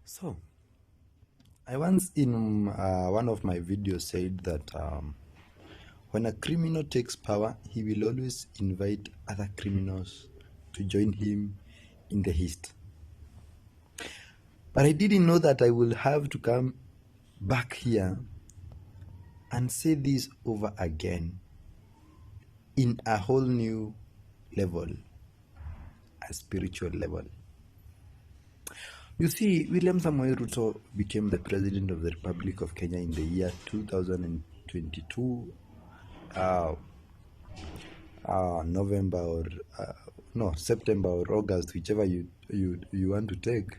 So, I once in one of my videos said that when a criminal takes power, he will always invite other criminals to join him in the heist. But I didn't know that I will have to come back here and say this over again in a whole new level, a spiritual level. You see, William Samoei Ruto became the President of the Republic of Kenya in the year 2022, November or September or August, whichever you want to take.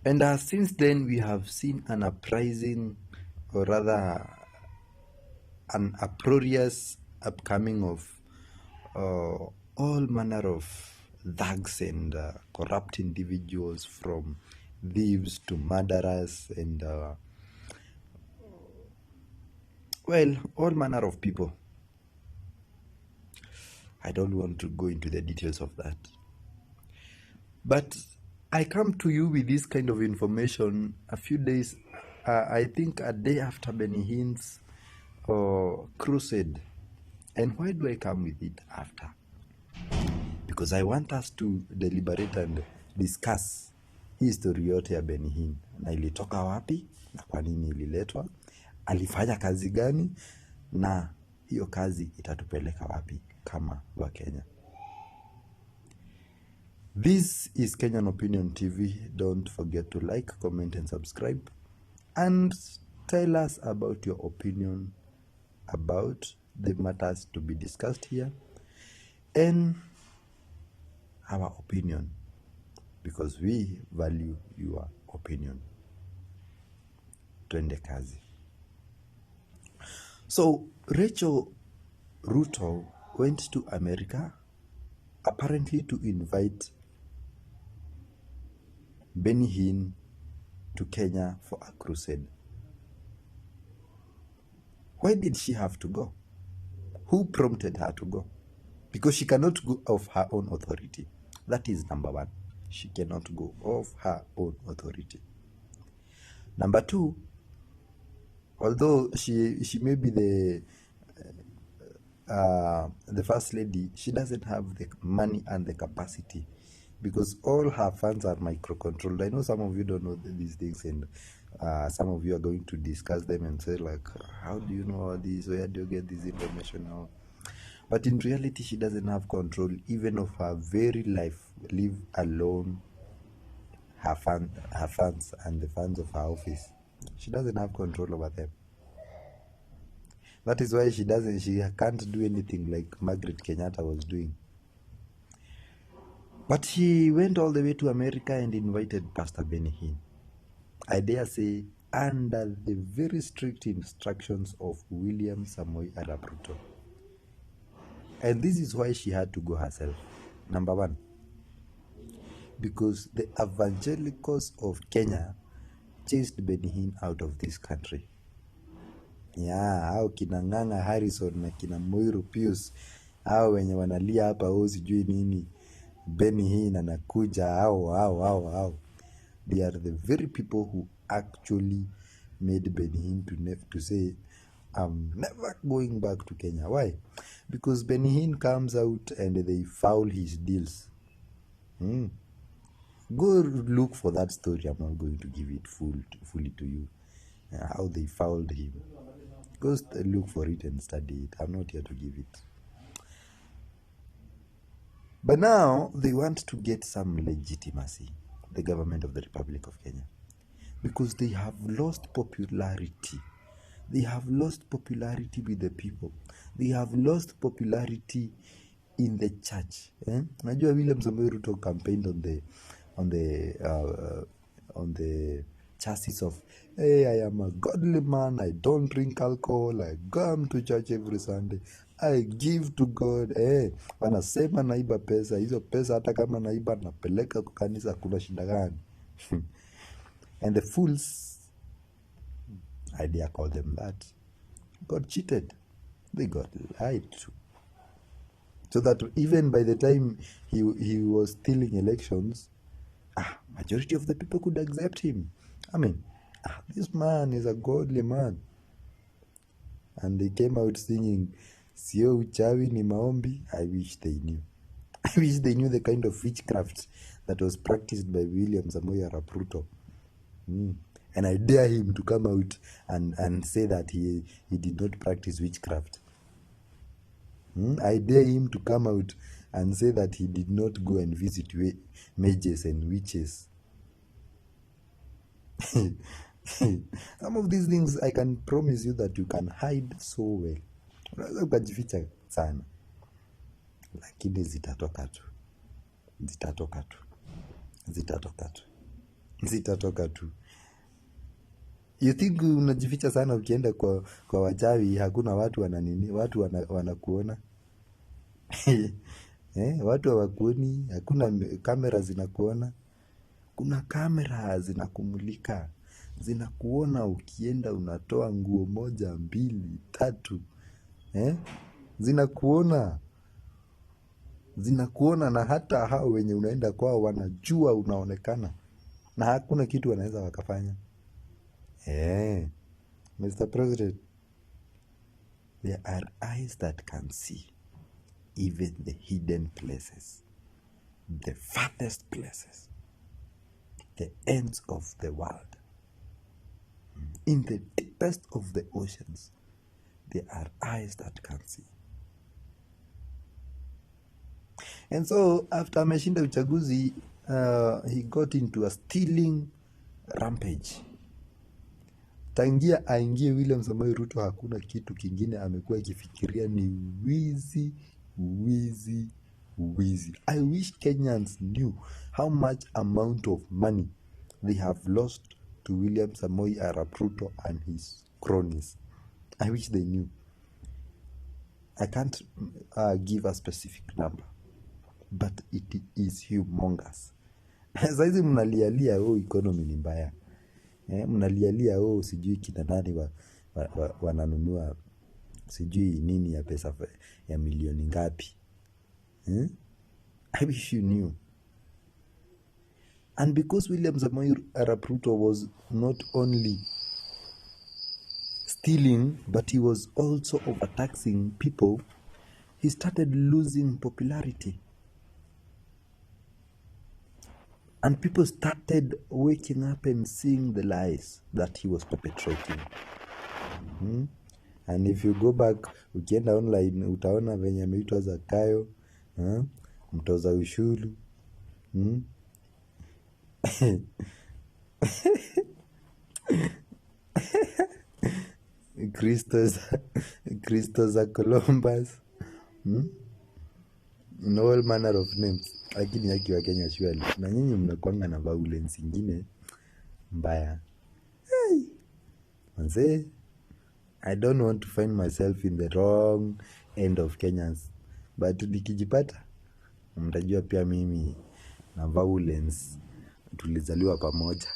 And since then, we have seen an uprising, or rather, an uproarious upcoming of all manner of thugs and corrupt individuals, from thieves to murderers and all manner of people. I don't want to go into the details of that, but I come to you with this kind of information a few days, I think a day after Benny Hinn's crusade. And why do I come with it after? Because I want us to deliberate and discuss hii story yote ya Benny Hinn, na ilitoka wapi na kwa nini ililetwa, alifanya kazi gani, na hiyo kazi itatupeleka wapi kama wa Kenya. This is Kenyan Opinion TV. Don't forget to like, comment and subscribe, and tell us about your opinion about the matters to be discussed here and our opinion, because we value your opinion. Twende kazi. So Rachel Ruto went to America apparently to invite Benny Hinn to Kenya for a crusade. Why did she have to go? Who prompted her to go? Because she cannot go of her own authority. That is number one. She cannot go of her own authority. Number two, although she may be the first lady, she doesn't have the money and the capacity, because all her funds are micro-controlled. I know some of you don't know these things, and some of you are going to discuss them and say, like, how do you know all this? Where do you get this information now? But in reality, she doesn't have control even of her very life, leave alone her funds and the funds of her office. She doesn't have control over them. That is why she can't do anything like Margaret Kenyatta was doing. But she went all the way to America and invited Pastor Benny Hinn, I dare say, under the very strict instructions of William Samoei Arap Ruto. And this is why she had to go herself. Number one, because the evangelicals of Kenya chased Benny Hinn out of this country. Yeah, hao kina Ng'ang'a Harrison na kina Moiru Pius, hao wenye wanalia hapa sijui nini, Benny Hinn anakuja, hao. They are the very people who actually made Benny Hinn to say, I'm never going back to Kenya. Why? Because Benny Hinn comes out and they foul his deals. Go look for that story. I'm not going to give it fully to you. How they fouled him. Go look for it and study it. I'm not here to give it. But now they want to get some legitimacy, the government of the Republic of Kenya, because they have lost popularity. They have lost popularity with the people. They have lost popularity in the church. Najua William Samoei Ruto campaigned on the chassis of, hey, I am a godly man, I don't drink alcohol, I come to church every Sunday, I give to God. Wanasema naiba pesa, hizo pesa hata kama naiba napeleka kwa kanisa, kuna shida gani? And the fools, I dare call them that, got cheated. They got lied to. So that even by the time he was stealing elections, majority of the people could accept him. I mean, this man is a godly man. And they came out singing, sio uchawi ni maombi. I wish they knew. I wish they knew the kind of witchcraft that was practiced by William Samoei Arap Ruto. And I dare him to come out and say that he did not practice witchcraft. I dare him to come out and say that he did not go and visit mages and witches. Some of these things I can promise you that you can hide so well. Unaweza ukajificha sana, lakini zitatoka tu. You think unajificha sana ukienda kwa wachawi, hakuna watu wanakuona? Watu hawakuoni, hakuna kamera zinakuona. Kuna kamera zinakumulika, zinakuona ukienda unatoa nguo 1, 2, 3. Zinakuona, na hata hao wenye unaenda kwao wanajua unaonekana, na hakuna kitu wanaweza wakafanya. Mr. President, there are eyes that can see even the hidden places, the farthest places, the ends of the world. In the deepest of the oceans, there are eyes that can see. And so after ameshinda uchaguzi, he got into a stealing rampage. Tangia aingie William Samoei Ruto, hakuna kitu kingine amekuwa akifikiria, ni wizi. I wish Kenyans knew how much amount of money they have lost to William Samoei Arap Ruto and his cronies. I wish they knew. I can't give a specific number, but it is humongous. Saizi mnalialia economy ni mbaya. Mnalialia sijui kina nani wananunua sijui nini ya pesa ya milioni ngapi. I wish you knew. And because William Samoei Arap Ruto was not only stealing, but he was also overtaxing people, he started losing popularity. And people started waking up and seeing the lies that he was perpetrating. And if you go back, ukienda online, utaona venye ameitwa Zakayo, mtoza ushuru. Kristo za Columbus. In all manner of names. Lakini yaki wa Kenya surely. Na nyinyi mnakuanga na violence ingine mbaya. Manze, I don't want to find myself in the wrong end of Kenyans. But nikijipata, mtajua pia mimi na violence tulizaliwa pamoja.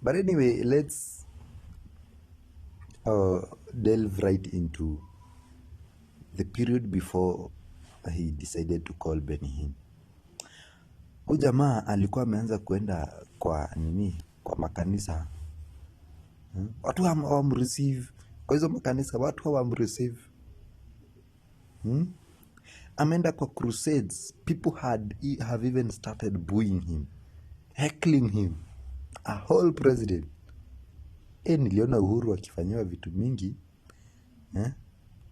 But anyway, let's delve right into the period before he decided to call Hinn. Huyu jamaa alikuwa ameanza kuenda kwa makanisa. Watu hawamreceive. Kwa hizo makanisa watu hawamreceive. Ameenda kwa crusades. People have even started booing him, heckling him. A whole president. Niliona Uhuru akifanyiwa vitu mingi,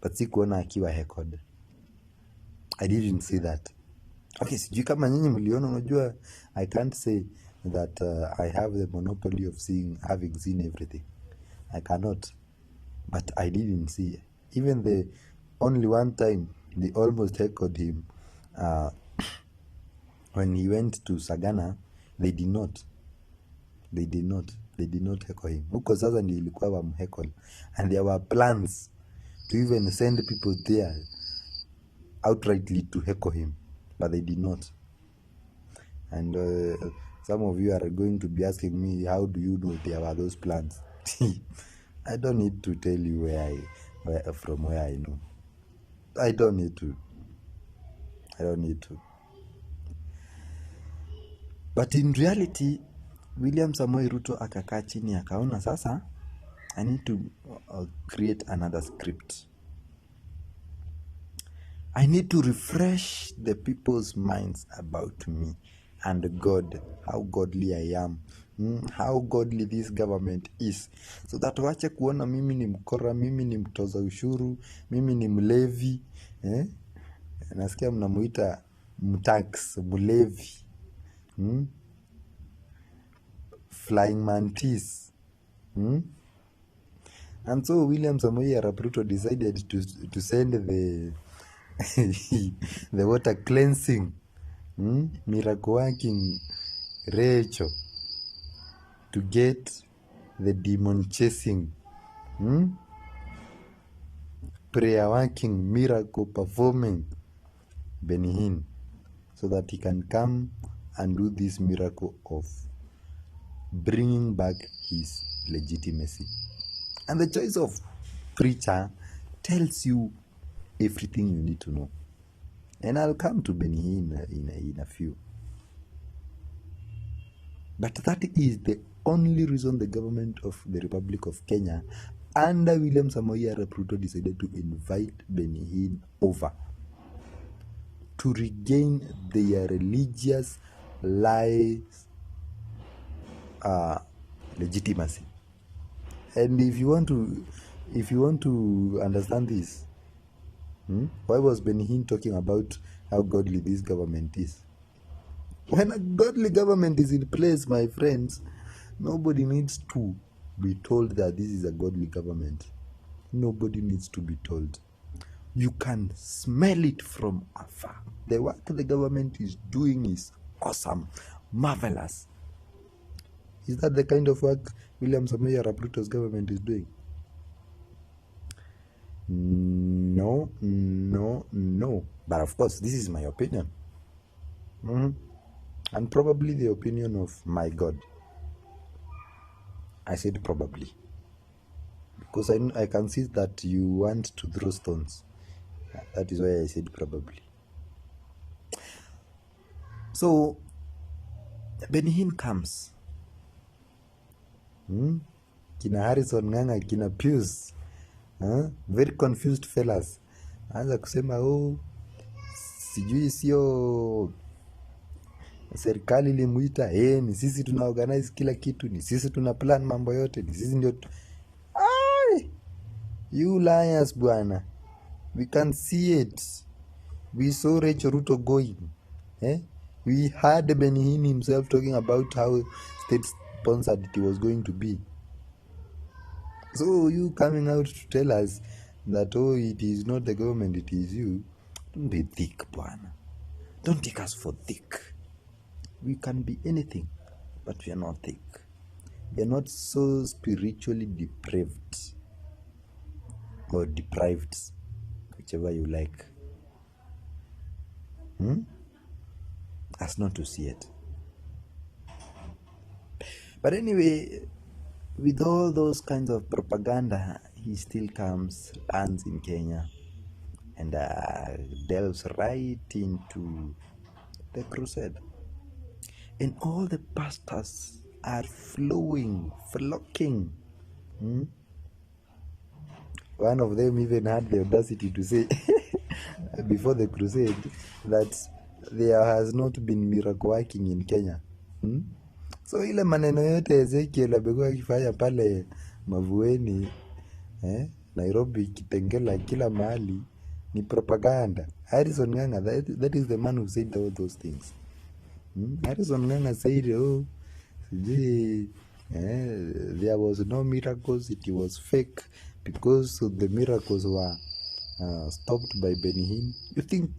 but sikuona akiwa heckled. I didn't see that. Okay, sijui kama nyinyi mliona. Unajua, I can't say that I have the monopoly of having seen everything. I cannot. But I didn't see. Even the only one time they almost heckled him, when he went to Sagana, they did not heckle him. Huko sasa ndio ilikuwa wamheckle. And there were plans to even send people there outrightly to heckle him, but they did not. And some of you are going to be asking me, how do you know there were those plans? I don't need to tell you from where I know. I don't need to. But in reality, William Samoei Ruto akakaa chini akaona sasa, I need to create another script. I need to refresh the people's minds about me and God, how godly I am, how godly this government is, so that wache kuona mimi ni mkora, mimi ni mtoza ushuru, mimi ni mlevi. Nasikia mnamuita mtax, mlevi, flying mantis. And so William Samoei Arap Ruto decided to send the water cleansing, miracle working Rachel to get the demon chasing, prayer working, miracle performing Hinn, so that he can come and do this miracle of bringing back his legitimacy. And the choice of preacher tells you everything you need to know. And I'll come to Hinn in a few. But that is the only reason the government of the Republic of Kenya under William Samoei Arap Ruto decided to invite Hinn over to regain their religious lies legitimacy. And if you want to understand this, why was Hinn talking about how godly this government is? When a godly government is in place, my friends, nobody needs to be told that this is a godly government. Nobody needs to be told. You can smell it from afar. The work the government is doing is awesome, marvelous. Is that the kind of work William Samoei Arap Ruto's government is doing? No. But of course, this is my opinion. And probably the opinion of my God. I said probably, because I can see that you want to throw stones. That is why I said probably. So Hinn comes. Kina Harrison Ng'ang'a, kina Pius, very confused fellas, anza kusema sijui sio serikali ilimuita, ni sisi tuna organize kila kitu, ni sisi tuna plan mambo yote, ni sisi ndio you liars bwana. We can see it. We saw Rachel Ruto going. We heard Hinn himself talking about how state-sponsored it was going to be. So you coming out to tell us that, it is not the government, it is you. Don't be thick, bwana. Don't take us for thick. We can be anything, but we are not thick. We are not so spiritually depraved or deprived, whichever you like, as not to see it. But anyway, with all those kinds of propaganda, he still comes, lands in Kenya, and delves right into the crusade. And all the pastors are flocking. One of them even had the audacity to say before the crusade that there has not been miracle working in Kenya. So ile maneno yote Ezekiel amekuwa akifanya pale Mavueni, Nairobi, Kitengela, kila mahali ni propaganda. Harrison Ng'ang'a, that is the man who said all those things. Harrison Ng'ang'a said, there was no miracles, it was fake, because the miracles were stopped by Hinn. You think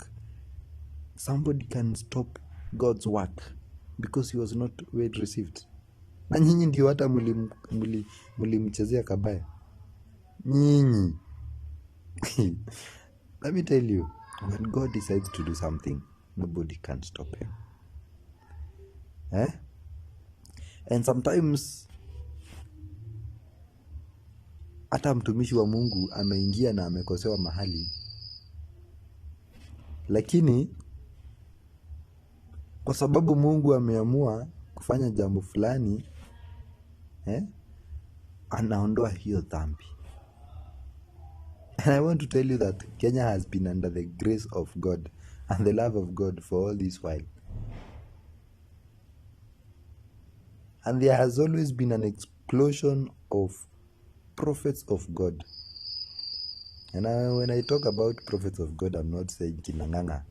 somebody can stop God's work because he was not well received? Na nyinyi ndio hata mlimchezea kabaya nyinyi. Let me tell you, when God decides to do something, nobody can stop him. And sometimes hata mtumishi wa Mungu ameingia na amekosewa mahali, lakini kwa sababu Mungu ameamua kufanya jambo fulani, anaondoa hiyo dhambi. And I want to tell you that Kenya has been under the grace of God and the love of God for all this while. And there has always been an explosion of prophets of God. And when I talk about prophets of God, I'm not saying Kinanganga,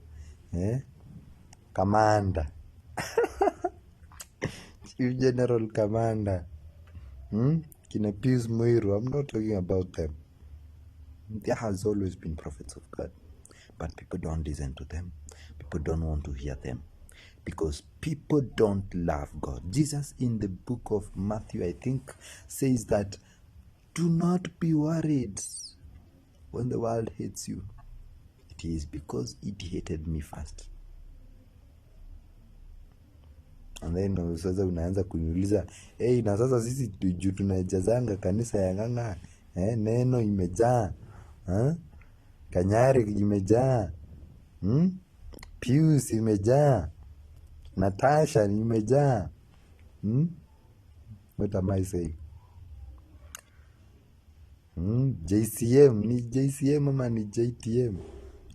Commander, Chief General Commander, Kina Pius Moiru. I'm not talking about them. There has always been prophets of God, but people don't listen to them. People don't want to hear them because people don't love God. Jesus in the book of Matthew, I think, says that do not be worried when the world hates you. It is because it hated me first. And then sasa unaanza kuniuliza, na sasa sisi juu tunajazanga kanisa ya nganga, neno imejaa, Kanyari imejaa, Pius imejaa, Natasha imejaa. What am I saying? JCM ni JCM ama ni JTM?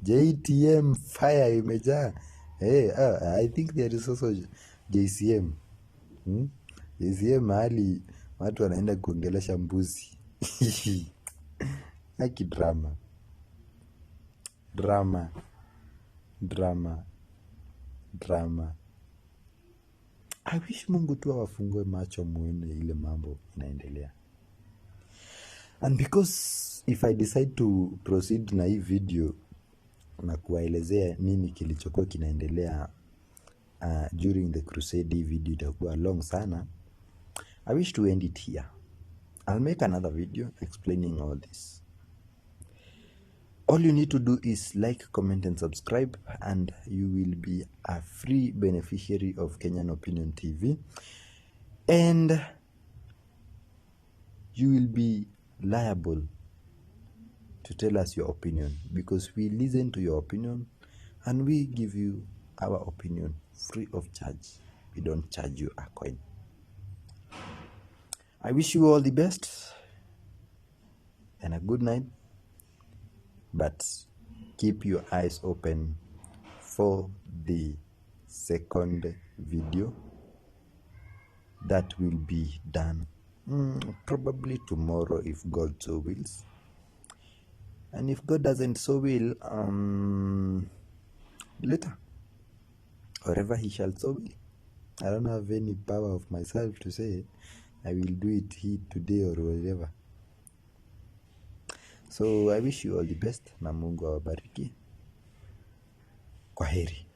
JTM fire imejaa. I think there is also JCM. JCM mahali watu wanaenda kuongelesha mbuzi. Haki drama. I wish Mungu tu awafungue macho muone ile mambo inaendelea. And because if I decide to proceed na hii video na kuwaelezea nini kilichokuwa kinaendelea during the crusade, hii video itakuwa long sana. I wish to end it here. I'll make another video explaining all this. All you need to do is like, comment and subscribe, and you will be a free beneficiary of Kenyan Opinion TV. And you will be liable to tell us your opinion, because we listen to your opinion and we give you our opinion free of charge. We don't charge you a coin. I wish you all the best and a good night, but keep your eyes open for the second video that will be done probably tomorrow if God so wills. And if God doesn't so will, later, wherever he shall so will. I don't have any power of myself to say I will do it here today or whatever. So I wish you all the best na Mungu awabariki. Kwaheri.